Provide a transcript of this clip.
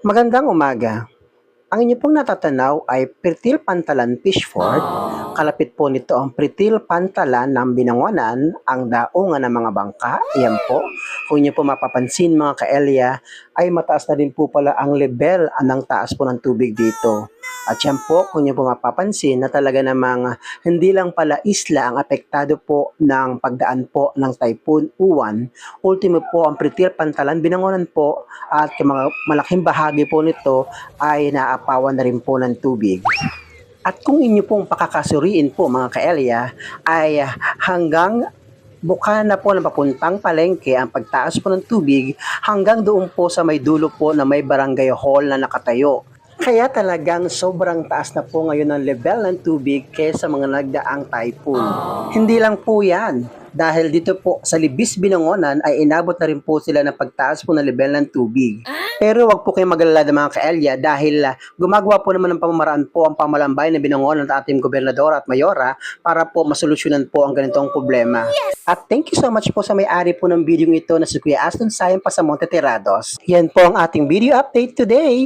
Magandang umaga. Ang inyo pong natatanaw ay Pretil Pantalan Fish Fort. Kalapit po nito ang Pretil Pantalan ng Binangonan, ang daungan ng mga bangka. Ayan po. Kung inyo po mapapansin mga kaelya, ay mataas na din po pala ang level ng taas po ng tubig dito. At yan po, kung inyo po mapapansin na talaga namang hindi lang pala isla ang apektado po ng pagdaan po ng Typhoon Uwan. Ultimo po ang Pretil Pantalan Binangonan po at yung mga malaking bahagi po nito ay naaapawan na rin po ng tubig. At kung inyo pong pakakasuriin po mga kaelya ay hanggang buka na po ng papuntang palengke ang pagtaas po ng tubig hanggang doon po sa may dulo po na may barangay hall na nakatayo. Kaya talagang sobrang taas na po ngayon ang level ng tubig kaysa mga nagdaang typhoon. Hindi lang po yan. Dahil dito po sa Libis Binangonan ay inabot na rin po sila ng pagtaas po ng level ng tubig. Pero wag po kayong mag-alala mga kaelya dahil gumagawa po naman ng pamamaraan po ang pamalambay na Binangonan at ating gobernador at mayora para po masolusyonan po ang ganitong problema. At thank you so much po sa may-ari po ng video ito na si Kuya Aston Sayang pa sa Monte Terrados. Yan po ang ating video update today.